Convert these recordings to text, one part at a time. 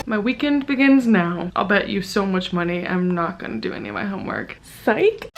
My weekend begins now. I'll bet you so much money I'm not gonna do any of my homework. Psych!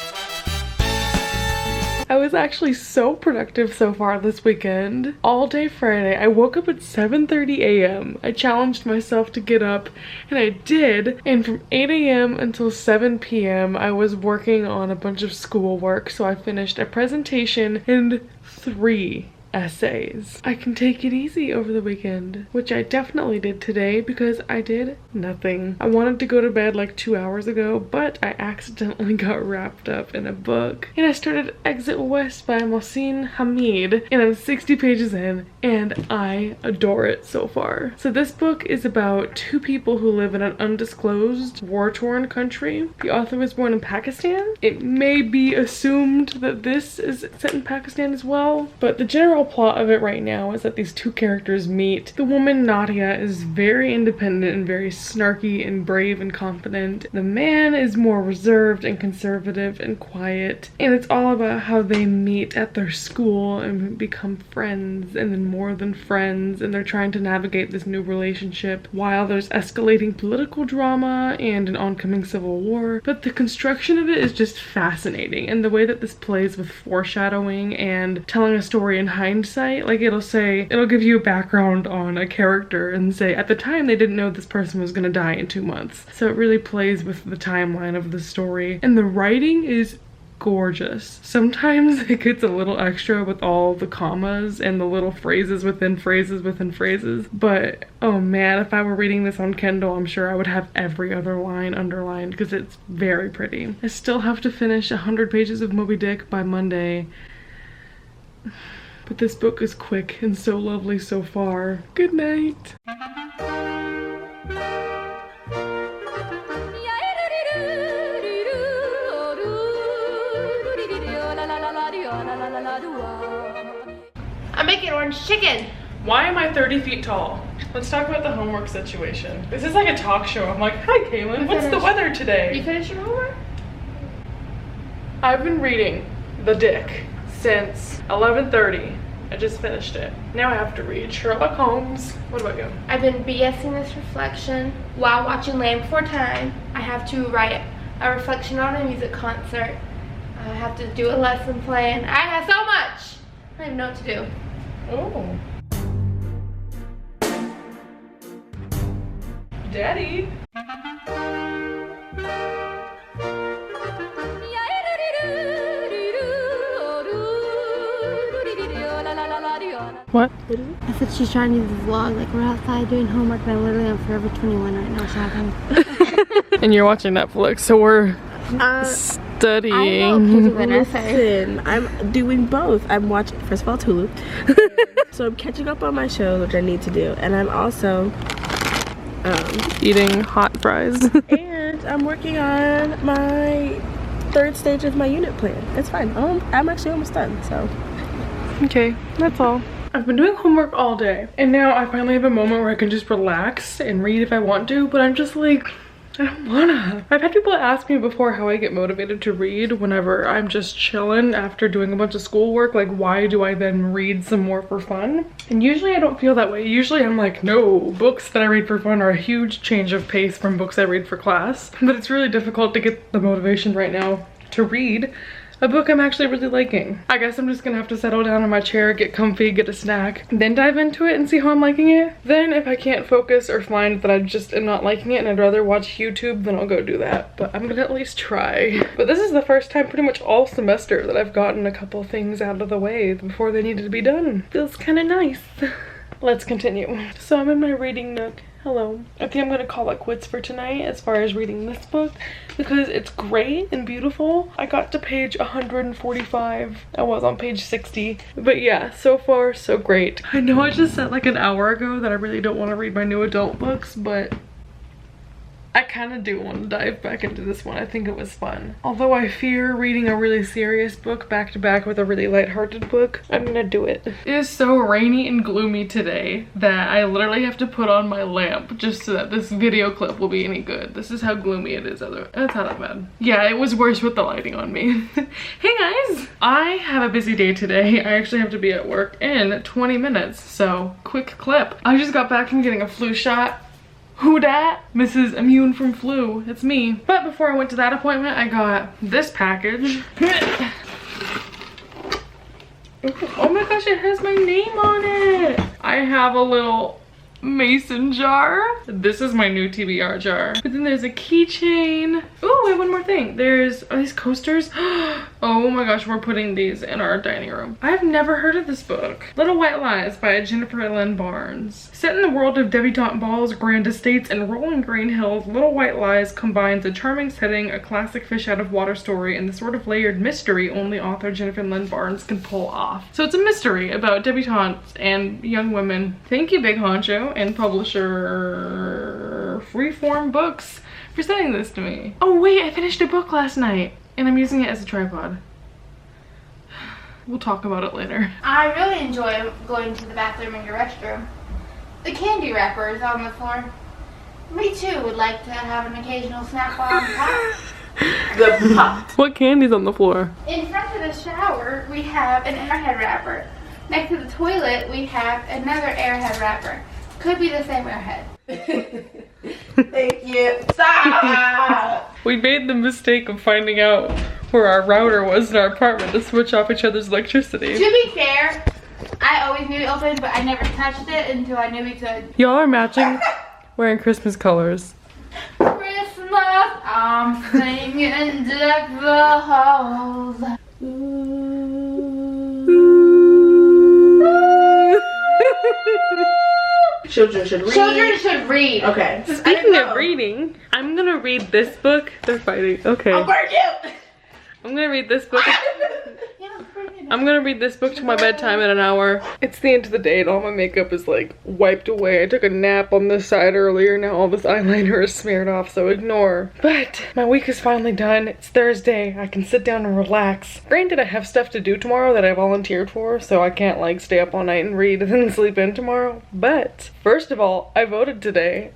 I was actually so productive so far this weekend. All day Friday, I woke up at 7:30 a.m. I challenged myself to get up, and I did. And from 8 a.m. until 7 p.m. I was working on a bunch of schoolwork, so I finished a presentation and 3 essays. I can take it easy over the weekend, which I definitely did today because I did nothing. I wanted to go to bed like 2 hours ago, but I accidentally got wrapped up in a book. And I started Exit West by Mohsin Hamid, and I'm 60 pages in, and I adore it so far. So this book is about 2 people who live in an undisclosed, war-torn country. The author was born in Pakistan. It may be assumed that this is set in Pakistan as well, but the general plot of it right now is that these 2 characters meet. The woman Nadia is very independent and very snarky and brave and confident. The man is more reserved and conservative and quiet, and it's all about how they meet at their school and become friends, and then more than friends, and they're trying to navigate this new relationship while there's escalating political drama and an oncoming civil war. But the construction of it is just fascinating, and the way that this plays with foreshadowing and telling a story in hindsight. Like it'll give you a background on a character and say at the time they didn't know this person was gonna die in 2 months. So it really plays with the timeline of the story, and the writing is gorgeous. Sometimes it gets a little extra with all the commas and the little phrases within phrases within phrases, but oh man, if I were reading this on Kindle, I'm sure I would have every other line underlined because it's very pretty. I still have to finish 100 pages of Moby Dick by Monday. But this book is quick and so lovely so far. Good night. I'm making orange chicken. Why am I 30 feet tall? Let's talk about the homework situation. This is like a talk show. I'm like, hi Kaylin, what's the weather today? You finished your homework? I've been reading The Dick since 11:30. I just finished it. Now I have to read Sherlock Holmes. What about you? I've been BSing this reflection while watching Land Before Time. I have to write a reflection on a music concert. I have to do a lesson plan. I have so much. I don't even know what to do. Oh. Daddy. What? I said she's trying to do the vlog, like we're outside doing homework and I'm literally on Forever 21 right now shopping. And you're watching Netflix, so we're studying. Listen, I'm doing both. I'm watching, first of all, it's Hulu. So I'm catching up on my shows, which I need to do. And I'm also eating hot fries. and I'm working on my 3rd stage of my unit plan. It's fine. I'm actually almost done, so. Okay, that's all. I've been doing homework all day, and now I finally have a moment where I can just relax and read if I want to, but I'm just like, I don't wanna. I've had people ask me before how I get motivated to read whenever I'm just chilling after doing a bunch of schoolwork. Like, why do I then read some more for fun? And usually I don't feel that way. Usually I'm like, no, books that I read for fun are a huge change of pace from books I read for class. But it's really difficult to get the motivation right now to read a book I'm actually really liking. I guess I'm just gonna have to settle down in my chair, get comfy, get a snack, then dive into it and see how I'm liking it. Then if I can't focus or find that I just am not liking it and I'd rather watch YouTube, then I'll go do that. But I'm gonna at least try. But this is the first time pretty much all semester that I've gotten a couple things out of the way before they needed to be done. Feels kind of nice. Let's continue. So I'm in my reading nook. Hello. I think I'm gonna call it quits for tonight as far as reading this book because it's great and beautiful. I got to page 145. I was on page 60. But yeah, so far so great. I know I just said like an hour ago that I really don't want to read my new adult books, but I kind of do want to dive back into this one. I think it was fun. Although I fear reading a really serious book back to back with a really lighthearted book, I'm gonna do it. It is so rainy and gloomy today that I literally have to put on my lamp just so that this video clip will be any good. This is how gloomy it is. It's not that bad. Yeah, it was worse with the lighting on me. Hey guys! I have a busy day today. I actually have to be at work in 20 minutes, so quick clip. I just got back from getting a flu shot. Who dat? Mrs. Immune from Flu. It's me. But before I went to that appointment, I got this package. Oh my gosh, it has my name on it. I have a little mason jar. This is my new TBR jar. But then there's a keychain. Oh, I have one more thing. Are these coasters? Oh my gosh, we're putting these in our dining room. I've never heard of this book. Little White Lies by Jennifer Lynn Barnes. Set in the world of debutante balls, grand estates, and rolling green hills, Little White Lies combines a charming setting, a classic fish out of water story, and the sort of layered mystery only author Jennifer Lynn Barnes can pull off. So it's a mystery about debutantes and young women. Thank you, Big Honcho and publisher Freeform Books for sending this to me. Oh wait, I finished a book last night and I'm using it as a tripod. We'll talk about it later. I really enjoy going to the bathroom and your restroom. The candy wrapper is on the floor. Me too would like to have an occasional snack while I'm hot. The pot. What candy's on the floor? In front of the shower, we have an airhead wrapper. Next to the toilet, we have another airhead wrapper. Could be the same airhead. Thank you. Stop! We made the mistake of finding out where our router was in our apartment to switch off each other's electricity. To be fair, I always knew it opened, but I never touched it until I knew we could. Y'all are matching, wearing Christmas colors. Christmas, I'm singing deck the halls. Children should read. Children should read. Okay. Speaking of reading, I'm gonna read this book. They're fighting. Okay. I'll burn you! I'm gonna read this book. I'm gonna read this book to my bedtime in an hour. It's the end of the day and all my makeup is like wiped away. I took a nap on this side earlier. Now all this eyeliner is smeared off, so ignore. But my week is finally done. It's Thursday. I can sit down and relax. Granted, I have stuff to do tomorrow that I volunteered for, so I can't like stay up all night and read and then sleep in tomorrow. But first of all, I voted today.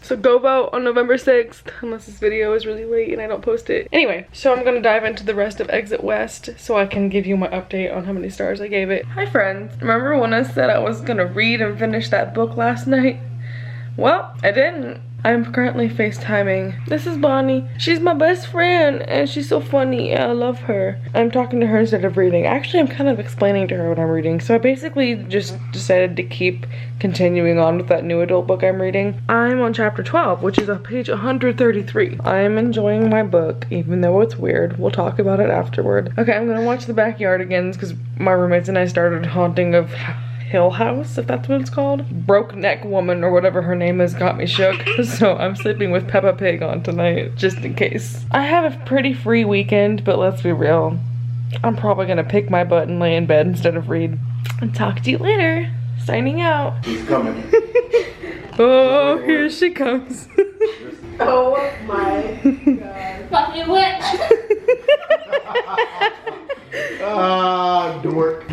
So go vote on November 6th, unless this video is really late and I don't post it. Anyway, so I'm gonna dive into the rest of Exit West so I can give you my update on how many stars I gave it. Hi friends, remember when I said I was gonna read and finish that book last night? Well, I didn't. I'm currently FaceTiming. This is Bonnie. She's my best friend and she's so funny. I love her. I'm talking to her instead of reading. Actually, I'm kind of explaining to her what I'm reading. So I basically just decided to keep continuing on with that new adult book I'm reading. I'm on chapter 12, which is on page 133. I'm enjoying my book, even though it's weird. We'll talk about it afterward. Okay, I'm gonna watch The Backyardigans because my roommates and I started Haunting of Hill House, if that's what it's called. Broke Neck Woman or whatever her name is got me shook. So I'm sleeping with Peppa Pig on tonight, just in case. I have a pretty free weekend, but let's be real. I'm probably gonna pick my butt and lay in bed instead of read. And talk to you later. Signing out. He's coming. Oh, here she comes. Oh my god. Fucking witch. Ah, dork.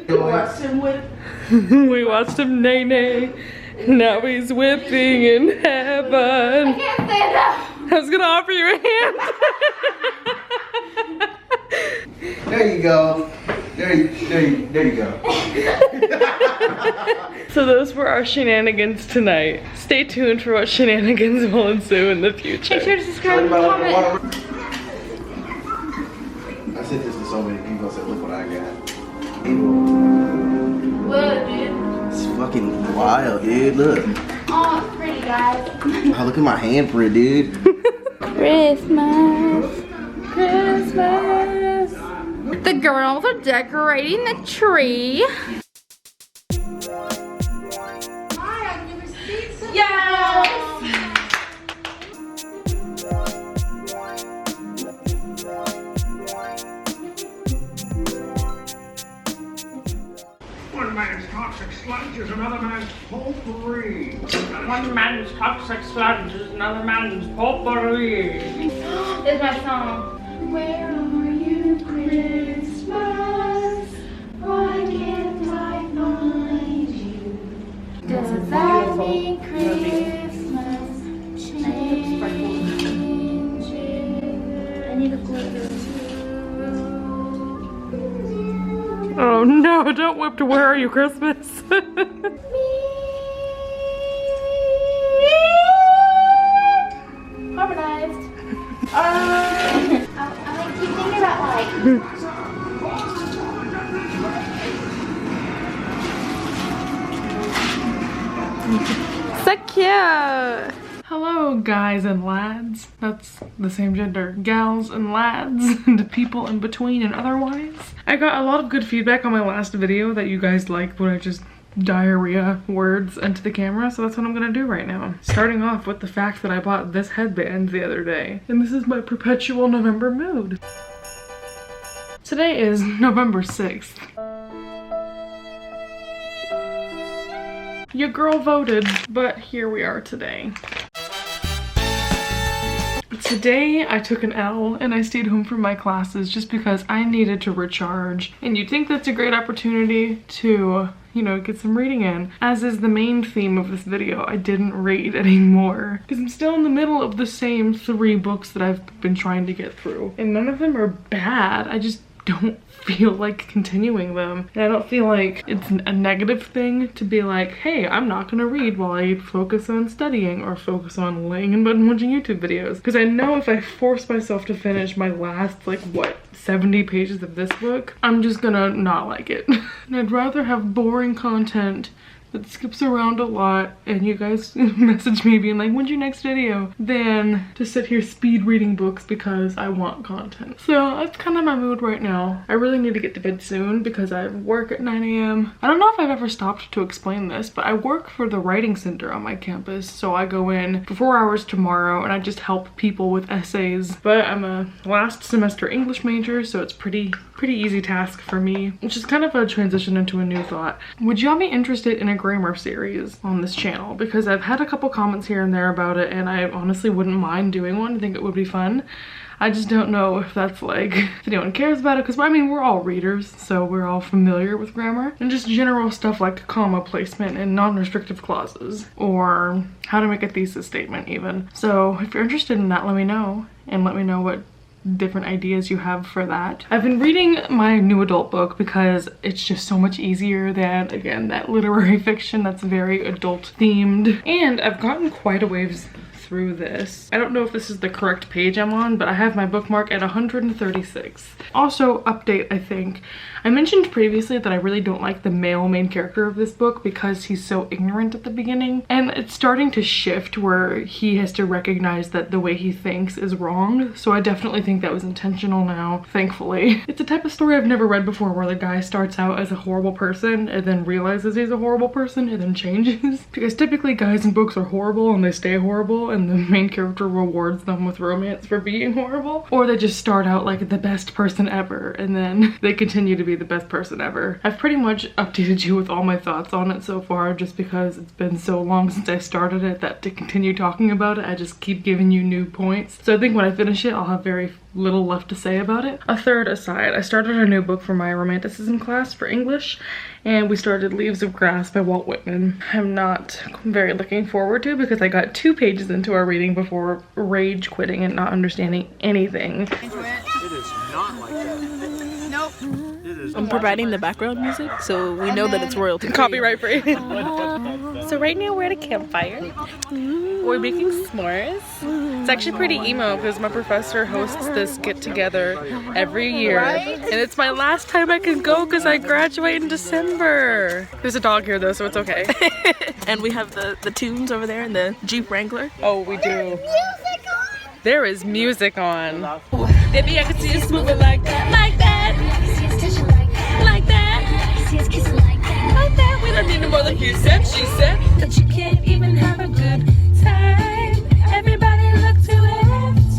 Watch him with. We watched him nay-nay. Now he's whipping in heaven. I can't stand up. I was gonna offer you a hand. There you go. There you go. So those were our shenanigans tonight. Stay tuned for what shenanigans will ensue in the future. Make sure to subscribe and comment. I sent this to so many people. I said, look what I got. What, dude? It's fucking wild, dude. Look. Oh, it's pretty, guys. Oh, look at my handprint, dude. Christmas. Christmas. The girls are decorating the tree. Yes! One man's toxic sludge is another man's potpourri. One man's toxic sludge is another man's potpourri. It's my song. Where are you, Christmas? Why can't I find you? Does that mean Christmas changing? I need a glue. Oh no, don't whip to Where Are You Christmas? Harmonized. I keep thinking about like. So cute! Hello guys and lads. That's the same gender. Gals and lads and people in between and otherwise. I got a lot of good feedback on my last video that you guys liked when I just diarrhea words into the camera, so that's what I'm gonna do right now. Starting off with the fact that I bought this headband the other day, and this is my perpetual November mood. Today is November 6th. Your girl voted, but here we are today. Today I took an L and I stayed home from my classes just because I needed to recharge. And you'd think that's a great opportunity to, you know, get some reading in. As is the main theme of this video, I didn't read anymore because I'm still in the middle of the same 3 books that I've been trying to get through. And none of them are bad. I just don't feel like continuing them. And I don't feel like it's a negative thing to be like, hey, I'm not gonna read while I focus on studying or focus on laying in bed and watching YouTube videos. Because I know if I force myself to finish my last, like, what, 70 pages of this book, I'm just gonna not like it. And I'd rather have boring content that skips around a lot and you guys message me being like, when's your next video, than to sit here speed reading books because I want content. So that's kind of my mood right now. I really need to get to bed soon because I work at 9 a.m. I don't know if I've ever stopped to explain this, but I work for the writing center on my campus. So I go in for 4 hours tomorrow and I just help people with essays. But I'm a last semester English major, so it's pretty easy task for me, which is kind of a transition into a new thought. Would y'all be interested in a grammar series on this channel? Because I've had a couple comments here and there about it and I honestly wouldn't mind doing one. I think it would be fun. I just don't know if that's like, if anyone cares about it, because I mean, we're all readers, so we're all familiar with grammar. And just general stuff like comma placement and non-restrictive clauses, or how to make a thesis statement even. So if you're interested in that, let me know, and let me know what different ideas you have for that. I've been reading my new adult book because it's just so much easier than, again, that literary fiction that's very adult themed. And I've gotten quite a ways through this. I don't know if this is the correct page I'm on, but I have my bookmark at 136. Also, update, I think. I mentioned previously that I really don't like the male main character of this book because he's so ignorant at the beginning. And it's starting to shift where he has to recognize that the way he thinks is wrong. So I definitely think that was intentional now, thankfully. It's a type of story I've never read before where the guy starts out as a horrible person and then realizes he's a horrible person and then changes. Because typically guys in books are horrible and they stay horrible and the main character rewards them with romance for being horrible. Or they just start out like the best person ever and then they continue to be the best person ever. I've pretty much updated you with all my thoughts on it so far just because it's been so long since I started it that to continue talking about it, I just keep giving you new points. So I think when I finish it, I'll have very little left to say about it. A third aside, I started a new book for my romanticism class for English and we started Leaves of Grass by Walt Whitman. I'm not very looking forward to because I got 2 pages into our reading before rage quitting and not understanding anything. It is not like that. Nope. I'm providing the background music, so we know that it's royalty free. Copyright free. So right now we're at a campfire. We're making s'mores. It's actually pretty emo because my professor hosts this get-together every year. And it's my last time I can go because I graduate in December. There's a dog here though, so it's okay. And we have the tunes over there and the Jeep Wrangler. Oh, we do. There is music on. Baby, I can see you moving like that, like that, like that, like that. We don't need no more than he said, she said. That you can't even have a good time. Everybody look to the left.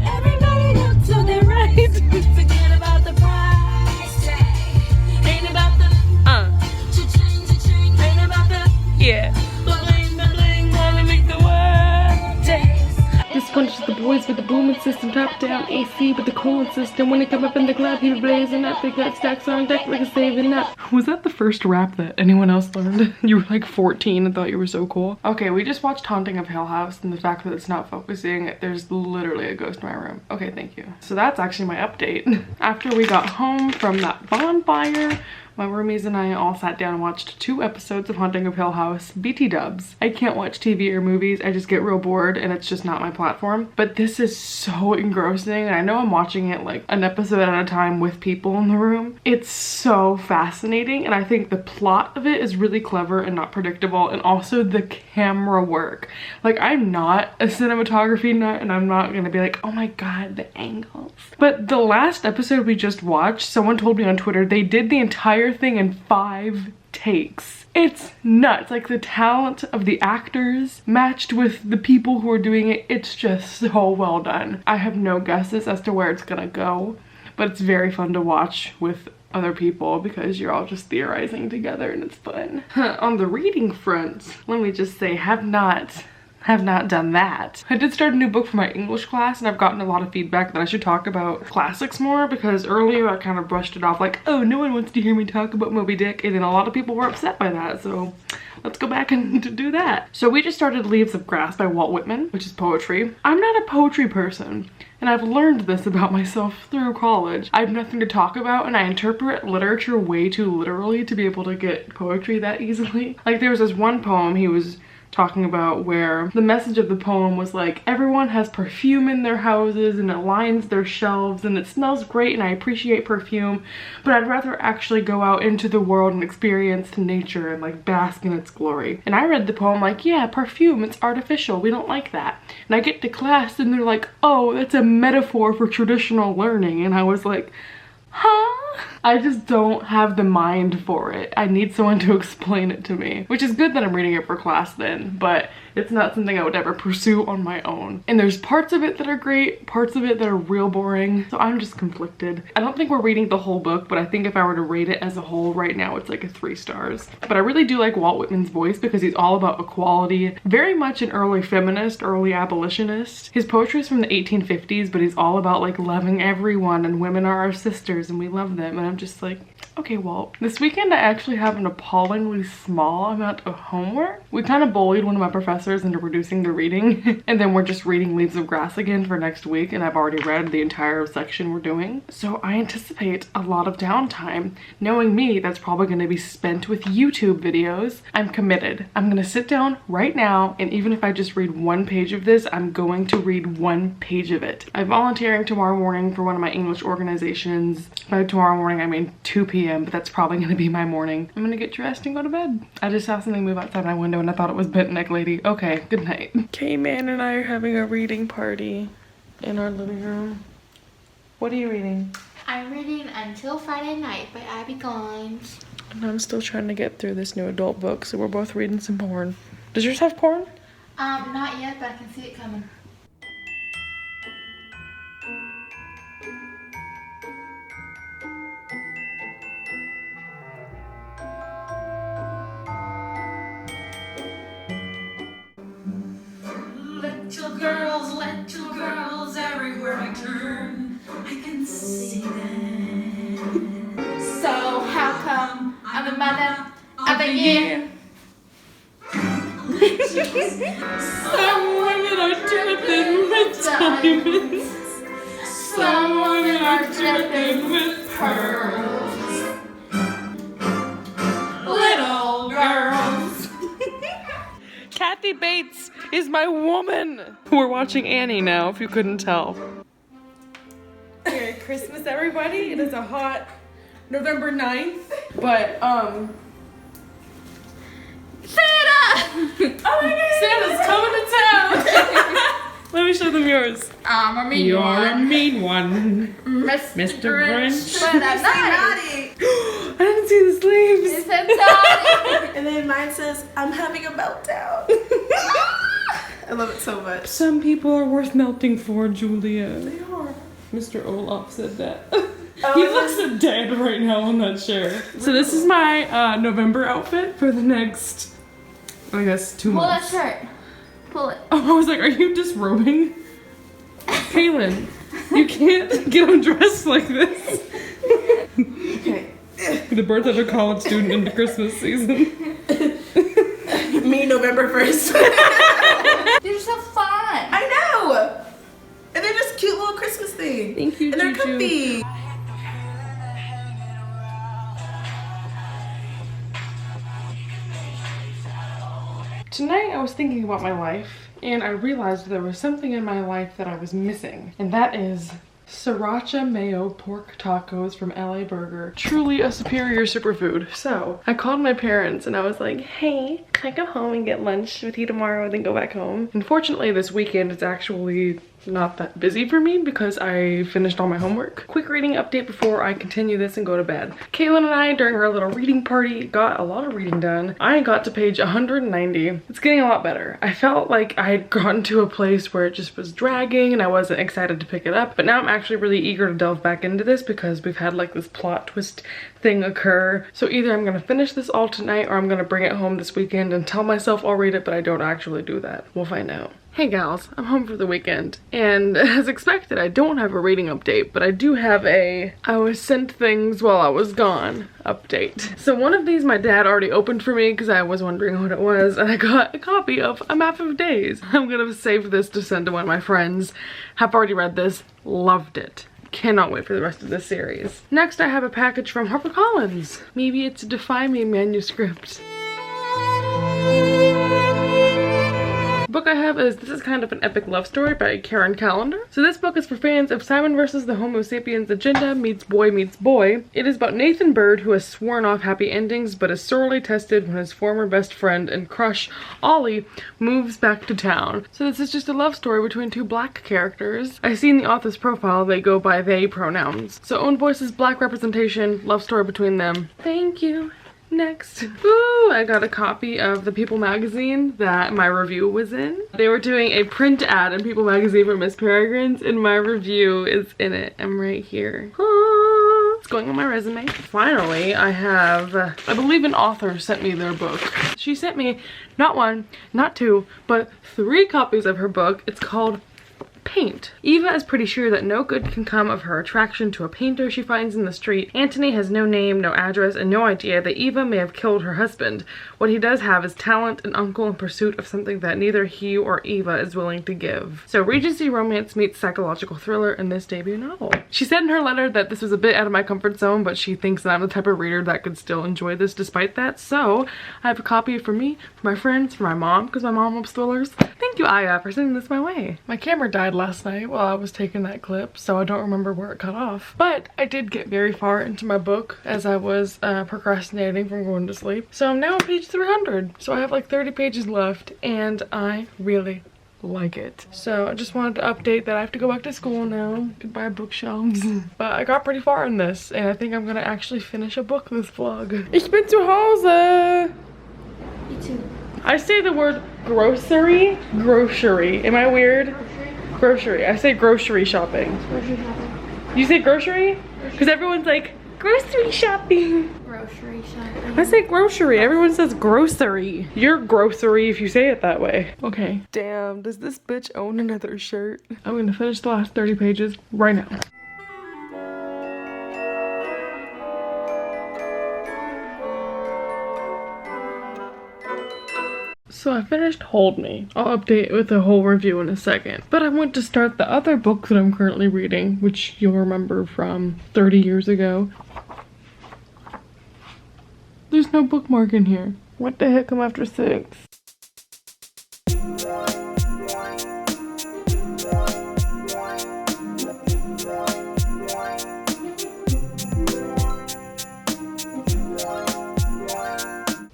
Everybody look to the right. Forget about the price tag. Ain't about the cha-ching. Ain't about the bling, wanna make the world dance. This punches the boys with the boom and system, top down AC with the cooling system. When it come up in the club, he be blazing up. They got stacks on deck like a saving up. Was that the first rap that anyone else learned? You were like 14 and thought you were so cool. Okay, we just watched Haunting of Hill House, and the fact that it's not focusing, there's literally a ghost in my room. Okay, thank you. So that's actually my update. After we got home from that bonfire, my roomies and I all sat down and watched 2 episodes of Haunting of Hill House, BT dubs. I can't watch TV or movies, I just get real bored and it's just not my platform. But this is so engrossing, and I know I'm watching it like an episode at a time with people in the room. It's so fascinating, and I think the plot of it is really clever and not predictable, and also the camera work. Like, I'm not a cinematography nut, and I'm not gonna be like, oh my god, the angles. But the last episode we just watched, someone told me on Twitter they did the entire thing in 5 takes. It's nuts. Like, the talent of the actors matched with the people who are doing it, it's just so well done. I have no guesses as to where it's gonna go, but it's very fun to watch with other people because you're all just theorizing together and it's fun. On the reading front, let me just say, have not done that. I did start a new book for my English class, and I've gotten a lot of feedback that I should talk about classics more, because earlier I kind of brushed it off like, oh, no one wants to hear me talk about Moby Dick, and then a lot of people were upset by that, so let's go back and do that. So we just started Leaves of Grass by Walt Whitman, which is poetry. I'm not a poetry person, and I've learned this about myself through college. I have nothing to talk about, and I interpret literature way too literally to be able to get poetry that easily. Like, there was this one poem he was talking about where the message of the poem was like, everyone has perfume in their houses and it lines their shelves and it smells great and I appreciate perfume, but I'd rather actually go out into the world and experience nature and like bask in its glory. And I read the poem like, yeah, perfume, it's artificial, we don't like that. And I get to class and they're like, oh, that's a metaphor for traditional learning. And I was like, huh? I just don't have the mind for it. I need someone to explain it to me, which is good that I'm reading it for class then, but it's not something I would ever pursue on my own. And there's parts of it that are great, parts of it that are real boring, so I'm just conflicted. I don't think we're reading the whole book, but I think if I were to rate it as a whole right now, it's like a 3 stars. But I really do like Walt Whitman's voice because he's all about equality, very much an early feminist, early abolitionist. His poetry is from the 1850s, but he's all about like loving everyone and women are our sisters and we love them. And I'm just like, okay, Walt. This weekend I actually have an appallingly small amount of homework. We kind of bullied one of my professors into reducing the reading and then we're just reading Leaves of Grass again for next week, and I've already read the entire section we're doing. So I anticipate a lot of downtime. Knowing me, that's probably going to be spent with YouTube videos. I'm committed. I'm going to sit down right now, and even if I just read 1 page of this, I'm going to read 1 page of it. I'm volunteering tomorrow morning for one of my English organizations. By tomorrow morning, I mean 2 p.m, but that's probably going to be my morning. I'm going to get dressed and go to bed. I just saw something move outside my window and I thought it was Bent Neck Lady. Okay, good night. K-Man and I are having a reading party in our living room. What are you reading? I'm reading Until Friday Night by Abby Gines. And I'm still trying to get through this new adult book, so we're both reading some porn. Does yours have porn? Not yet, but I can see it coming. Little girls, everywhere I turn, I can see them. So how come I'm the mother of the year? Some women are dripping with diamonds. Some women are dripping with pearls. Little girls. Kathy Bates is my woman. We're watching Annie now, if you couldn't tell. Merry Christmas, everybody. It is a hot November 9th. But, Santa! oh my god, Santa's coming to town. Let me show them yours. I'm a mean You're one. a mean one. Mr. Grinch. But I'm naughty. I didn't see the sleeves. It said naughty. And then mine says, I'm having a meltdown. I love it so much. Some people are worth melting for, Julia. They are. Mr. Olaf said that. He looks so dead right now on that chair. So this is my November outfit for the next, I guess, 2 Pull that months. shirt. Pull it. Oh, I was like, are you disrobing? Kaylin, you can't get undressed like this. Okay. The birth of a college student into Christmas season. Me, November 1st. These are so fun. I know. And they're just cute little Christmas things. Thank you, And they're Juju. comfy. Tonight I was thinking about my life and I realized there was something in my life that I was missing, and that is sriracha mayo pork tacos from LA Burger. Truly a superior superfood. So I called my parents and I was like, hey, can I go home and get lunch with you tomorrow and then go back home? Unfortunately, this weekend it's actually not that busy for me because I finished all my homework. Quick reading update before I continue this and go to bed. Kaylin and I, during our little reading party, got a lot of reading done. I got to page 190. It's getting a lot better. I felt like I had gotten to a place where it just was dragging and I wasn't excited to pick it up, but now I'm actually really eager to delve back into this because we've had like this plot twist thing occur. So either I'm gonna finish this all tonight or I'm gonna bring it home this weekend and tell myself I'll read it, but I don't actually do that. We'll find out. Hey gals, I'm home for the weekend, and as expected, I don't have a reading update, but I do have a I was sent things while I was gone update. So one of these my dad already opened for me because I was wondering what it was, and I got a copy of A Map of Days. I'm gonna save this to send to one of my friends. Have already read this, loved it. Cannot wait for the rest of this series. Next, I have a package from HarperCollins. Maybe it's a Defy Me manuscript. Book I have is This Is Kind of an Epic Love Story by Karen Callender. So this book is for fans of Simon versus the Homo Sapiens Agenda meets Boy Meets Boy. It is about Nathan Bird, who has sworn off happy endings but is sorely tested when his former best friend and crush, Ollie, moves back to town. So this is just a love story between two black characters. I see in the author's profile they go by they pronouns. So own voices, black representation, love story between them. Thank you. Next. Ooh, I got a copy of the People magazine that my review was in. They were doing a print ad in People magazine for Miss Peregrine's, and my review is in it. I'm right here. It's going on my resume. Finally, I have, I believe an author sent me their book. She sent me not one, not two, but 3 copies of her book. It's called Paint. Eva is pretty sure that no good can come of her attraction to a painter she finds in the street. Anthony has no name, no address, and no idea that Eva may have killed her husband. What he does have is talent, an uncle in pursuit of something that neither he or Eva is willing to give. So Regency romance meets psychological thriller in this debut novel. She said in her letter that this was a bit out of my comfort zone, but she thinks that I'm the type of reader that could still enjoy this despite that. So I have a copy for me, for my friends, for my mom, because my mom loves thrillers. Thank you, Aya, for sending this my way. My camera died last night while I was taking that clip, so I don't remember where it cut off. But I did get very far into my book as I was procrastinating from going to sleep. So I'm now on page 300. So I have like 30 pages left and I really like it. So I just wanted to update that I have to go back to school now. Goodbye bookshelves. But I got pretty far in this and I think I'm gonna actually finish a book this vlog. Ich bin zu Hause! Me too. I say the word grocery. Am I weird? Grocery. I say grocery shopping. Grocery shopping. You say grocery? Because everyone's like, grocery shopping. Grocery shopping. I say grocery. Everyone says grocery. You're grocery if you say it that way. Okay. Damn, does this bitch own another shirt? I'm gonna finish the last 30 pages right now. So I finished Hold Me. I'll update with a whole review in a second. But I want to start the other book that I'm currently reading, which you'll remember from 30 years ago. There's no bookmark in here. What the heck? I'm after 6.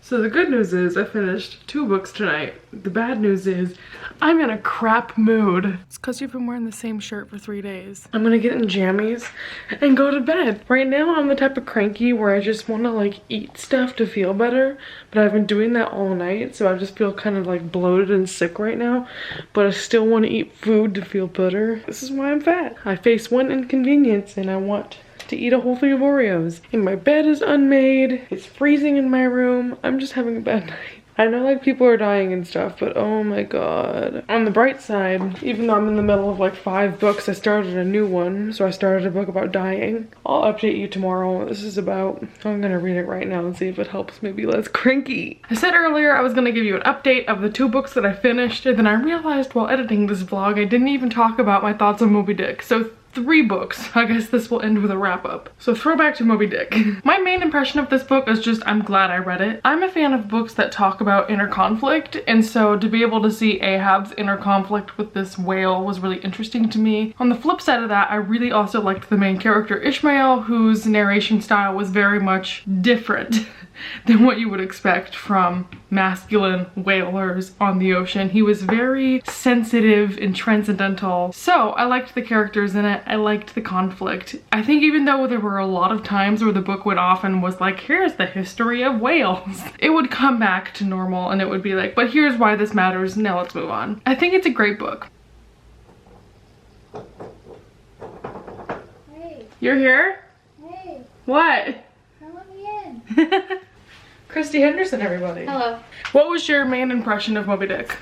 So the good news is I finished 2 books tonight. The bad news is I'm in a crap mood. It's because you've been wearing the same shirt for 3 days. I'm gonna get in jammies and go to bed. Right now I'm the type of cranky where I just want to like eat stuff to feel better, but I've been doing that all night, so I just feel kind of like bloated and sick right now, but I still want to eat food to feel better. This is why I'm fat. I face one inconvenience and I want to eat a whole thing of Oreos. And my bed is unmade. It's freezing in my room. I'm just having a bad night. I know like people are dying and stuff, but oh my god. On the bright side, even though I'm in the middle of like 5 books, I started a new one. So I started a book about dying. I'll update you tomorrow what this is about. I'm gonna read it right now and see if it helps maybe less cranky. I said earlier I was gonna give you an update of the 2 books that I finished, and then I realized while editing this vlog I didn't even talk about my thoughts on Moby Dick. So 3 books. I guess this will end with a wrap up. So throwback to Moby Dick. My main impression of this book is just I'm glad I read it. I'm a fan of books that talk about inner conflict, and so to be able to see Ahab's inner conflict with this whale was really interesting to me. On the flip side of that, I really also liked the main character Ishmael, whose narration style was very much different than what you would expect from masculine whalers on the ocean. He was very sensitive and transcendental. So I liked the characters in it. I liked the conflict. I think even though there were a lot of times where the book would often was like, here's the history of whales, it would come back to normal and it would be like, but here's why this matters. Now let's move on. I think it's a great book. Hey. You're here? Hey. What? Come let me in. Christy Henderson, everybody. Hello. What was your main impression of Moby Dick?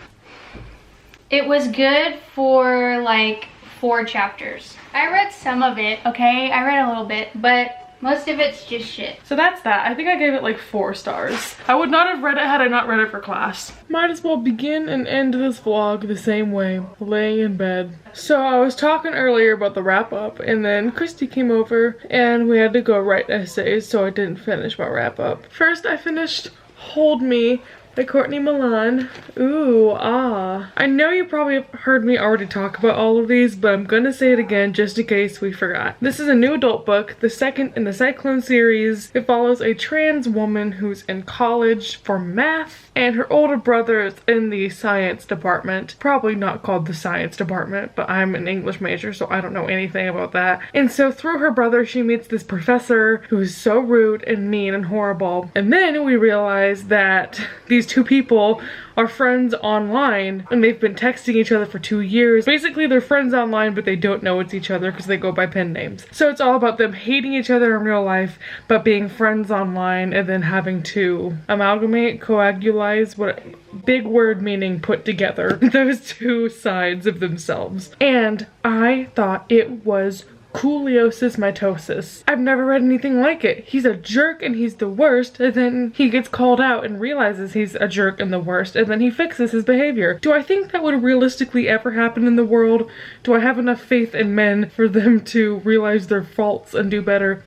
It was good for like 4 chapters. I read some of it, okay? I read a little bit, but most of it's just shit. So that's that. I think I gave it like 4 stars. I would not have read it had I not read it for class. Might as well begin and end this vlog the same way, laying in bed. So I was talking earlier about the wrap up, and then Christy came over and we had to go write essays, so I didn't finish my wrap up. First I finished Hold Me by Courtney Milan. Ooh, ah. I know you probably have heard me already talk about all of these, but I'm gonna say it again just in case we forgot. This is a new adult book, the second in the Cyclone series. It follows a trans woman who's in college for math, and her older brother is in the science department. Probably not called the science department, but I'm an English major, so I don't know anything about that. And so through her brother, she meets this professor who is so rude and mean and horrible. And then we realize that these 2 people are friends online, and they've been texting each other for 2 years. Basically, they're friends online, but they don't know it's each other because they go by pen names. So it's all about them hating each other in real life, but being friends online, and then having to amalgamate, coagulize, what big word meaning put together, those 2 sides of themselves. And I thought it was Cooliosis mitosis. I've never read anything like it. He's a jerk and he's the worst, and then he gets called out and realizes he's a jerk and the worst, and then he fixes his behavior. Do I think that would realistically ever happen in the world? Do I have enough faith in men for them to realize their faults and do better?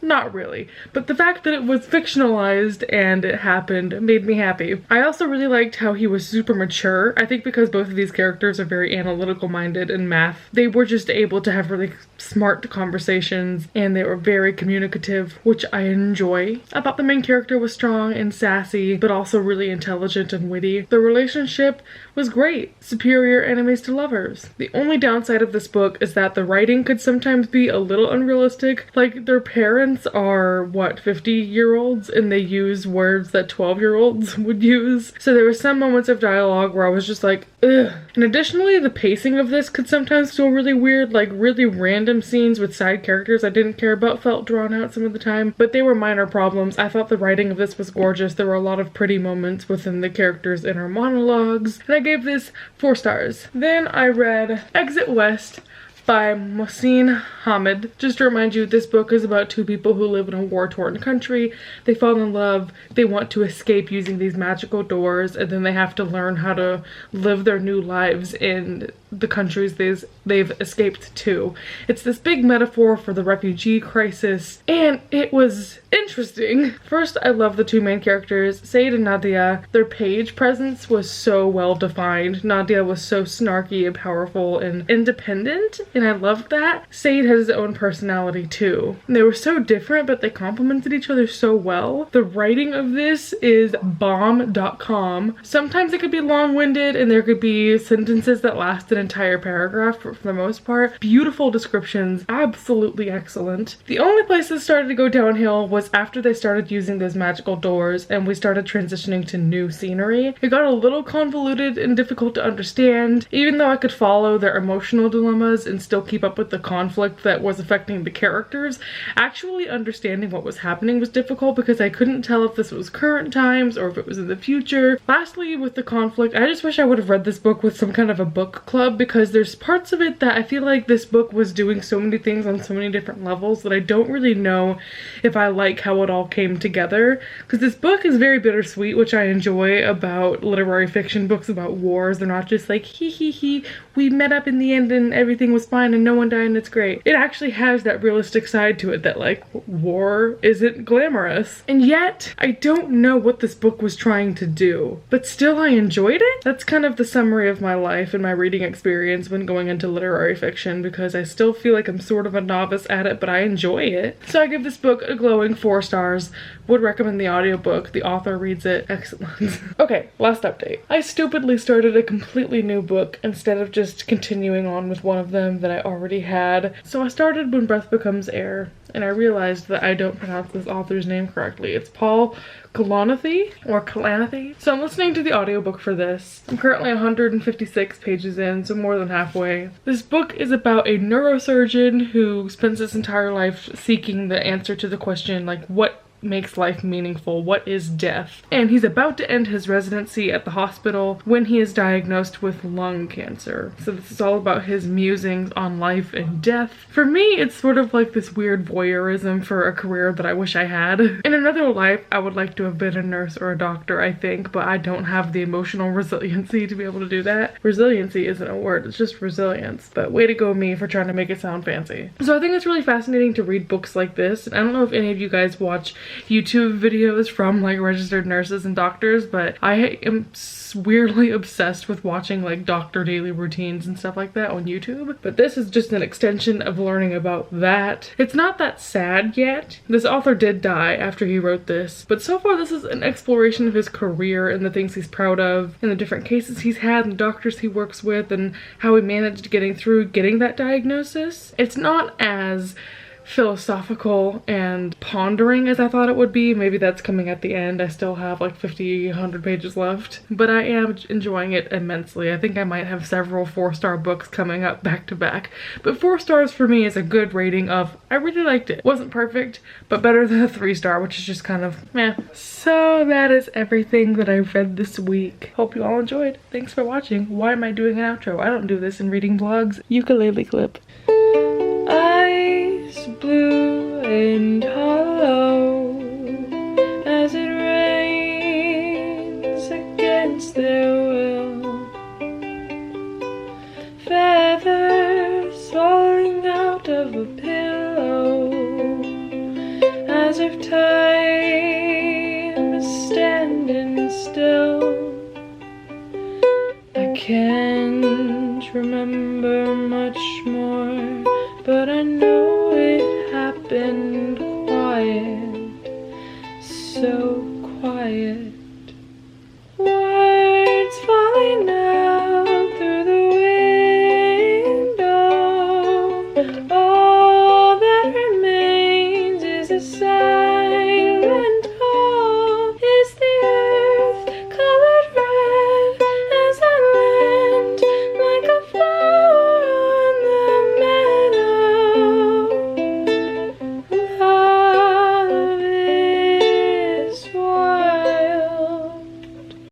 Not really, but the fact that it was fictionalized and it happened made me happy. I also really liked how he was super mature. I think because both of these characters are very analytical minded in math, they were just able to have really smart conversations, and they were very communicative, which I enjoy. I thought the main character was strong and sassy, but also really intelligent and witty. The relationship was great. Superior enemies to lovers. The only downside of this book is that the writing could sometimes be a little unrealistic. Like, their parents are, what, 50-year-olds, and they use words that 12-year-olds would use. So there were some moments of dialogue where I was just like, ugh. And additionally, the pacing of this could sometimes feel really weird, like really random scenes with side characters I didn't care about felt drawn out some of the time, but they were minor problems. I thought the writing of this was gorgeous. There were a lot of pretty moments within the characters' inner monologues, and I gave this 4 stars. Then I read Exit West by Mohsin Hamid. Just to remind you, this book is about 2 people who live in a war-torn country. They fall in love, they want to escape using these magical doors, and then they have to learn how to live their new lives in the countries they've escaped to. It's this big metaphor for the refugee crisis, and it was interesting. First, I love the 2 main characters, Said and Nadia. Their page presence was so well defined. Nadia was so snarky and powerful and independent, and I loved that. Said has his own personality too. And they were so different, but they complemented each other so well. The writing of this is bomb.com. Sometimes it could be long-winded, and there could be sentences that lasted an entire paragraph for the most part. Beautiful descriptions, absolutely excellent. The only place that started to go downhill was after they started using those magical doors and we started transitioning to new scenery. It got a little convoluted and difficult to understand, even though I could follow their emotional dilemmas and still keep up with the conflict that was affecting the characters. Actually understanding what was happening was difficult because I couldn't tell if this was current times or if it was in the future. Lastly, with the conflict, I just wish I would have read this book with some kind of a book club, because there's parts of it that I feel like this book was doing so many things on so many different levels that I don't really know if I like how it all came together. Because this book is very bittersweet, which I enjoy about literary fiction books about wars. They're not just like, hee hee hee, we met up in the end and everything was fine and no one died and it's great. It actually has that realistic side to it that like war isn't glamorous. And yet I don't know what this book was trying to do, but still I enjoyed it. That's kind of the summary of my life and my reading experience when going into literary fiction, because I still feel like I'm sort of a novice at it, but I enjoy it. So I give this book a glowing 4 stars. Would recommend the audiobook. The author reads it. Excellent. Okay, last update. I stupidly started a completely new book instead of just continuing on with one of them that I already had. So I started When Breath Becomes Air, and I realized that I don't pronounce this author's name correctly. It's Paul Kalanithi or Kalanithi. So I'm listening to the audiobook for this. I'm currently 156 pages in, so more than halfway. This book is about a neurosurgeon who spends his entire life seeking the answer to the question, like, what makes life meaningful? What is death? And he's about to end his residency at the hospital when he is diagnosed with lung cancer. So this is all about his musings on life and death. For me, it's sort of like this weird voyeurism for a career that I wish I had. In another life, I would like to have been a nurse or a doctor, I think, but I don't have the emotional resiliency to be able to do that. Resiliency isn't a word, it's just resilience. But way to go me for trying to make it sound fancy. So I think it's really fascinating to read books like this. And I don't know if any of you guys watch YouTube videos from like registered nurses and doctors, but I am weirdly obsessed with watching like doctor daily routines and stuff like that on YouTube. But this is just an extension of learning about that. It's not that sad yet. This author did die after he wrote this, but so far this is an exploration of his career and the things he's proud of and the different cases he's had and the doctors he works with and how he managed getting that diagnosis. It's not as philosophical and pondering as I thought it would be. Maybe that's coming at the end. I still have like 100 pages left, but I am enjoying it immensely. I think I might have several 4-star books coming up back to back, but 4 stars for me is a good rating of I really liked it. Wasn't perfect, but better than a 3-star, which is just kind of meh. So that is everything that I've read this week. Hope you all enjoyed. Thanks for watching. Why am I doing an outro? I don't do this in reading vlogs. Ukulele clip. Ice blue and hollow as it rains against their will, feathers falling out of a pillow as if time is standing still. I can't remember much more, but I know it happened quiet, so quiet. Why?